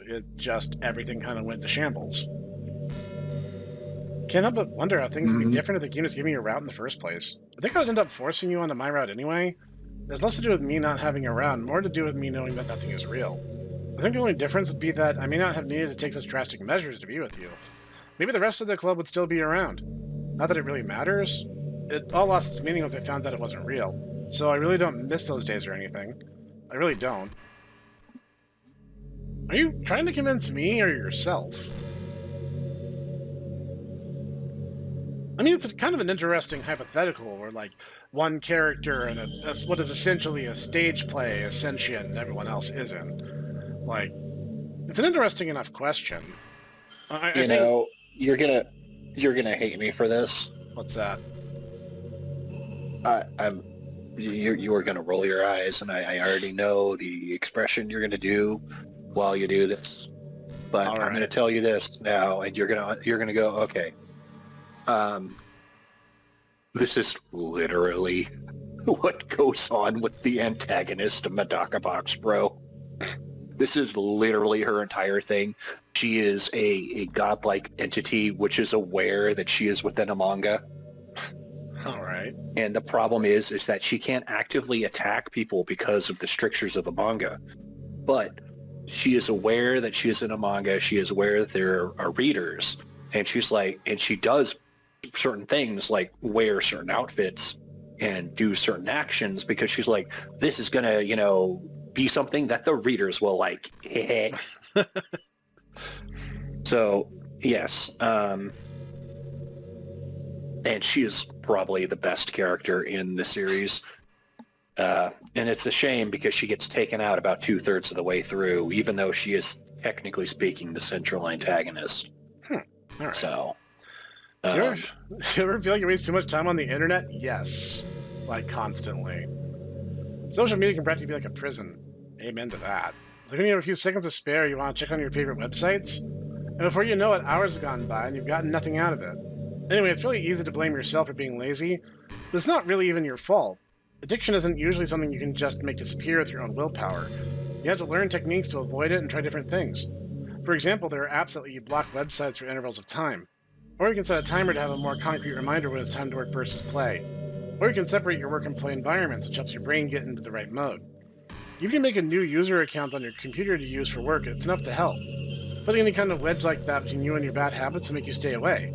everything kind of went to shambles. Can't help but wonder how things would be different if the game was giving you a route in the first place. I think I would end up forcing you onto my route anyway. It has less to do with me not having a route, and more to do with me knowing that nothing is real. I think the only difference would be that I may not have needed to take such drastic measures to be with you. Maybe the rest of the club would still be around. Not that it really matters. It all lost its meaning once I found that it wasn't real. So I really don't miss those days or anything. I really don't. Are you trying to convince me or yourself? I mean, it's kind of an interesting hypothetical where, like, one character in what is essentially a stage play is sentient and everyone else isn't. Like, it's an interesting enough question. I think... you're gonna hate me for this. What's that? You are gonna roll your eyes, and I already know the expression you're gonna do while you do this. But I'm gonna tell you this now, and you're gonna go, okay. This is literally what goes on with the antagonist of Medaka Box, bro. This is literally her entire thing. She is a godlike entity which is aware that she is within a manga. All right. And the problem is that she can't actively attack people because of the strictures of the manga. But she is aware that she is in a manga. She is aware that there are readers. And she's like, and she does certain things like wear certain outfits and do certain actions because she's like, this is going to, be something that the readers will like. So, yes. And she is probably the best character in the series. And it's a shame because she gets taken out about 2/3 of the way through, even though she is technically speaking the central antagonist. All right. So, you ever feel like you waste too much time on the internet? Yes. Like, constantly. Social media can practically be like a prison. Amen to that. So when you have a few seconds to spare, you want to check on your favorite websites? And before you know it, hours have gone by and you've gotten nothing out of it. Anyway, it's really easy to blame yourself for being lazy, but it's not really even your fault. Addiction isn't usually something you can just make disappear with your own willpower. You have to learn techniques to avoid it and try different things. For example, there are apps that let you block websites for intervals of time. Or you can set a timer to have a more concrete reminder when it's time to work versus play. Or you can separate your work and play environments, which helps your brain get into the right mode. Even if you make a new user account on your computer to use for work, it's enough to help. Putting any kind of wedge like that between you and your bad habits will make you stay away.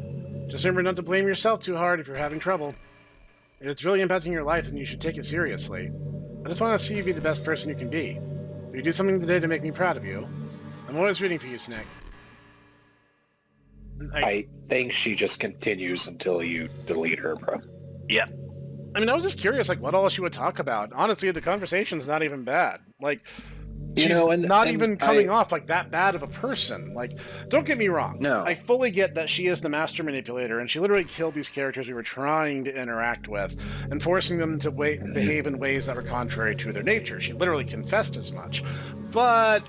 Just remember not to blame yourself too hard if you're having trouble. If it's really impacting your life, then you should take it seriously. I just want to see you be the best person you can be. Will you do something today to make me proud of you? I'm always rooting for you, Snek. I think she just continues until you delete her, bro. Yeah. I mean, I was just curious, like, what all she would talk about. Honestly, the conversation's not even bad. Like, she's not even coming off like that bad of a person. Like, don't get me wrong. No. I fully get that she is the master manipulator, and she literally killed these characters we were trying to interact with, and forcing them to behave in ways that were contrary to their nature. She literally confessed as much. But,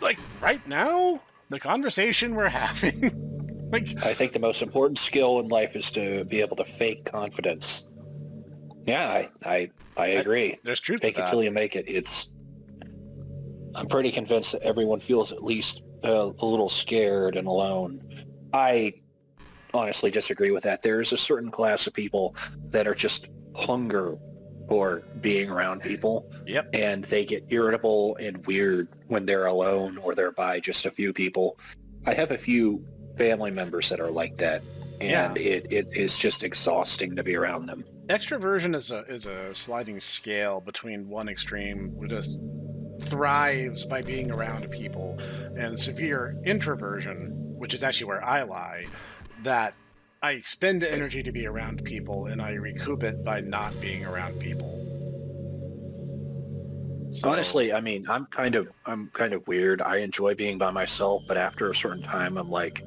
like, right now, the conversation we're having, like... I think the most important skill in life is to be able to fake confidence. Yeah, I agree. There's truth Fake to it that. till you make it. I'm pretty convinced that everyone feels at least a little scared and alone. I honestly disagree with that. There is a certain class of people that are just hunger for being around people. Yep. And they get irritable and weird when they're alone or they're by just a few people. I have a few family members that are like that, and it is just exhausting to be around them. Extroversion is a sliding scale between one extreme, who just thrives by being around people, and severe introversion, which is actually where I lie, that I spend energy to be around people and I recoup it by not being around people. So, honestly, I mean, I'm kind of weird. I enjoy being by myself, but after a certain time, I'm like,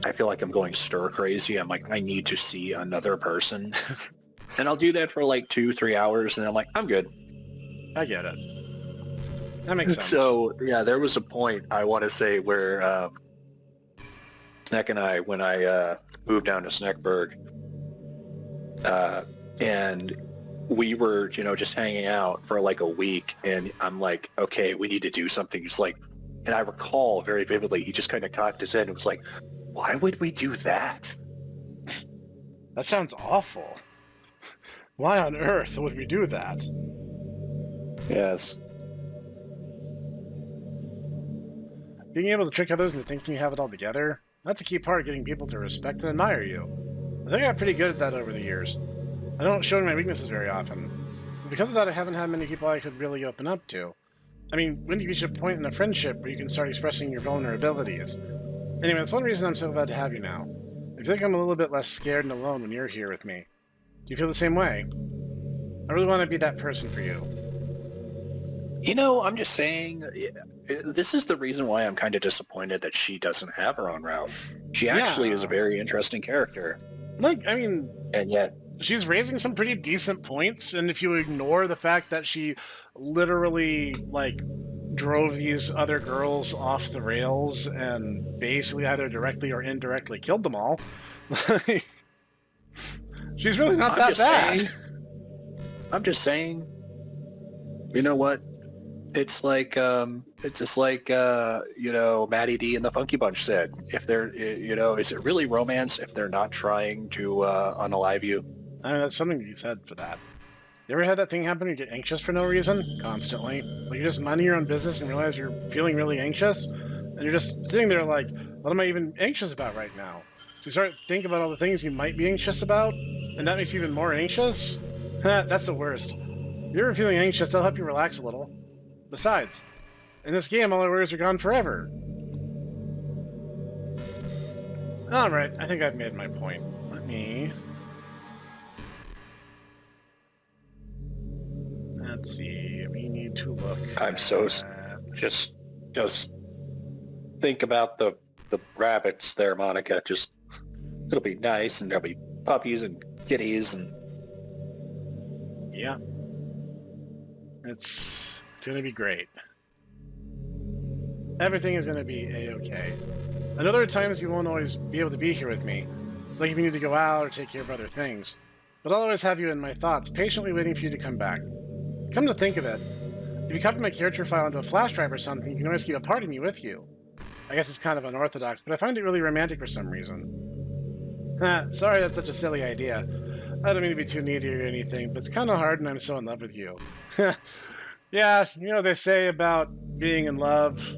I feel like I'm going stir crazy. I'm like, I need to see another person. And I'll do that for like 2-3 hours, and I'm like, I'm good. I get it. That makes sense. So, yeah, there was a point, I want to say, where Snek and I, when I moved down to Snekburg, and we were, just hanging out for like a week, and I'm like, okay, we need to do something. He's like, and I recall very vividly, he just kind of cocked his head and was like, why would we do that? That sounds awful. Why on earth would we do that? Yes. Being able to trick others into thinking you have it all together, that's a key part of getting people to respect and admire you. I think I got pretty good at that over the years. I don't show my weaknesses very often. But because of that, I haven't had many people I could really open up to. I mean, when do you reach a point in a friendship where you can start expressing your vulnerabilities? Anyway, that's one reason I'm so glad to have you now. I feel like I'm a little bit less scared and alone when you're here with me. Do you feel the same way? I really want to be that person for you. I'm just saying, this is the reason why I'm kind of disappointed that she doesn't have her own route. She actually is a very interesting character. And yet... she's raising some pretty decent points, and if you ignore the fact that she literally, drove these other girls off the rails and basically either directly or indirectly killed them all, she's really not that bad. I'm just saying, you know what? It's like, it's just like, Matty D and the Funky Bunch said, if they're, is it really romance if they're not trying to unalive you? I mean, that's something to be said for that. You ever had that thing happen where you get anxious for no reason? Constantly. Like, you're just minding your own business and realize you're feeling really anxious, and you're just sitting there like, what am I even anxious about right now? So you start thinking about all the things you might be anxious about, and that makes you even more anxious? That's the worst. If you're ever feeling anxious, that'll help you relax a little. Besides, in this game, all our worries are gone forever. Alright, I think I've made my point. Let me... let's see, we need to look just think about the rabbits there, Monika. Just, it'll be nice, and there'll be puppies and kitties, and... yeah. It's gonna be great. Everything is gonna be A-okay. I know there are times you won't always be able to be here with me, like if you need to go out or take care of other things, but I'll always have you in my thoughts, patiently waiting for you to come back. Come to think of it, if you copy my character file into a flash drive or something, you can always keep a part of me with you. I guess it's kind of unorthodox, but I find it really romantic for some reason. Sorry that's such a silly idea. I don't mean to be too needy or anything, but it's kind of hard and I'm so in love with you. Yeah, you know they say about being in love.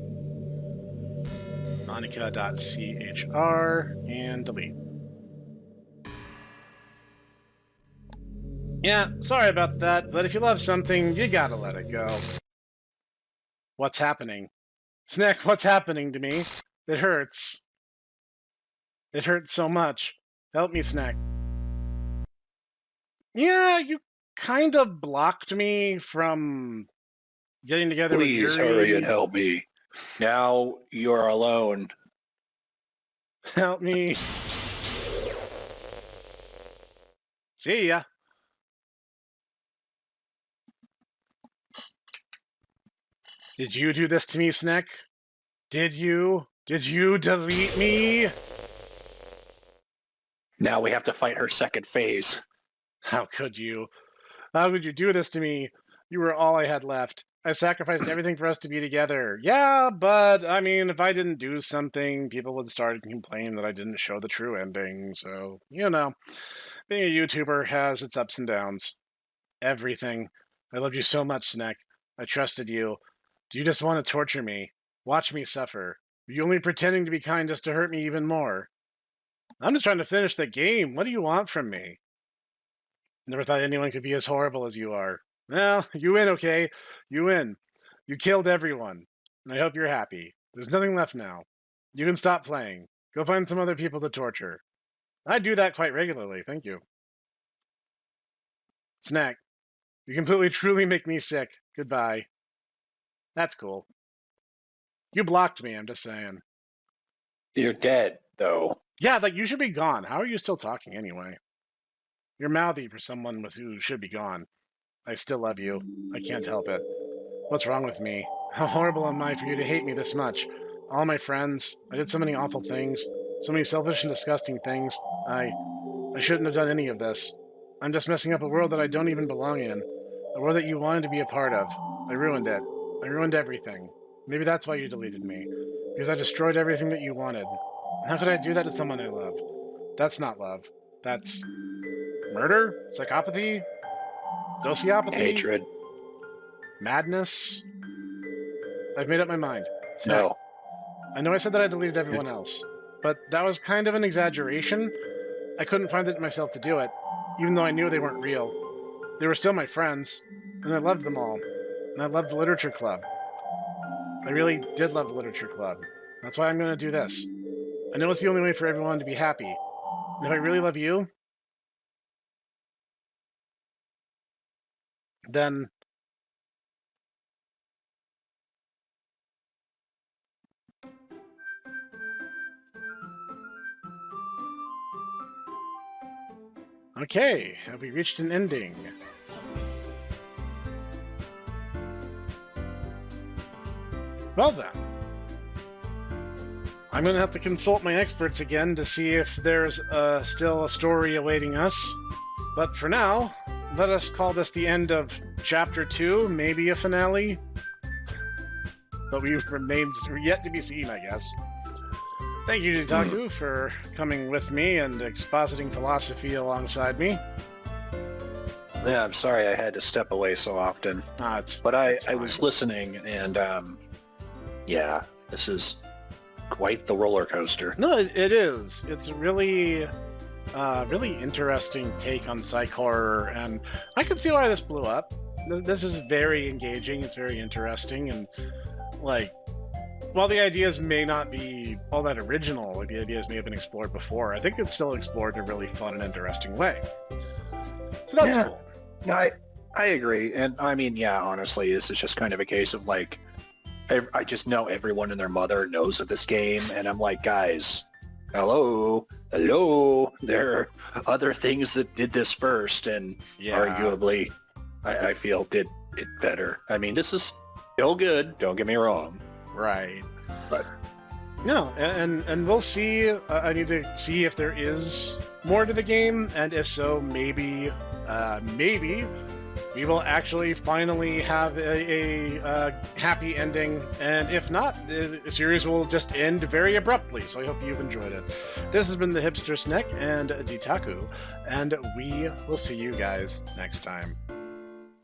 Monika.chr and delete. Yeah, sorry about that, but if you love something, you gotta let it go. What's happening? Snek, what's happening to me? It hurts. It hurts so much. Help me, Snek. Yeah, you kind of blocked me from getting together with Yuri. Please hurry and help me. Now you're alone. Help me. See ya. Did you do this to me, Snek? Did you? Did you delete me? Now we have to fight her second phase. How could you? How could you do this to me? You were all I had left. I sacrificed everything for us to be together. Yeah, but, I mean, if I didn't do something, people would start to complain that I didn't show the true ending. So, you know, being a YouTuber has its ups and downs. Everything. I loved you so much, Snek. I trusted you. Do you just want to torture me? Watch me suffer. Are you only pretending to be kind just to hurt me even more? I'm just trying to finish the game. What do you want from me? Never thought anyone could be as horrible as you are. Well, you win, okay? You win. You killed everyone. And I hope you're happy. There's nothing left now. You can stop playing. Go find some other people to torture. I do that quite regularly, thank you. Snek, you completely truly make me sick. Goodbye. That's cool. You blocked me, I'm just saying. You're dead, though. Yeah, like, you should be gone. How are you still talking anyway? You're mouthy for someone who should be gone. I still love you. I can't help it. What's wrong with me? How horrible am I for you to hate me this much? All my friends. I did so many awful things. So many selfish and disgusting things. I shouldn't have done any of this. I'm just messing up a world that I don't even belong in. A world that you wanted to be a part of. I ruined it. I ruined everything. Maybe that's why you deleted me. Because I destroyed everything that you wanted. How could I do that to someone I love? That's not love. That's murder? Psychopathy? Sociopathy? Hatred. Madness? I've made up my mind. No. I know I said that I deleted everyone else, but that was kind of an exaggeration. I couldn't find it in myself to do it, even though I knew they weren't real. They were still my friends, and I loved them all. And I loved the literature club. I really did love the literature club. That's why I'm going to do this. I know it's the only way for everyone to be happy. And if I really love you, then okay, have we reached an ending? Well then, I'm going to have to consult my experts again to see if there's still a story awaiting us. But for now, let us call this the end of Chapter 2, maybe a finale. But we remains yet to be seen, I guess. Thank you, Jitaku, for coming with me and expositing philosophy alongside me. Yeah, I'm sorry I had to step away so often. But I was listening, and yeah, this is quite the roller coaster. No, it is. It's really interesting take on psych horror, and I can see why this blew up. This is very engaging. It's very interesting, and like, while the ideas may not be all that original, like the ideas may have been explored before, I think it's still explored in a really fun and interesting way. So that's cool. I agree, and I mean, yeah, honestly, this is just kind of a case of like, I just know everyone and their mother knows of this game, and I'm like, guys, hello, there are other things that did this first, and arguably, I feel did it better. I mean, this is still good, don't get me wrong. Right. But No, and we'll see. I need to see if there is more to the game, and if so, maybe we will actually finally have a happy ending, and if not, the series will just end very abruptly. So I hope you've enjoyed it. This has been the Hipster Snek and Ditaku, and we will see you guys next time.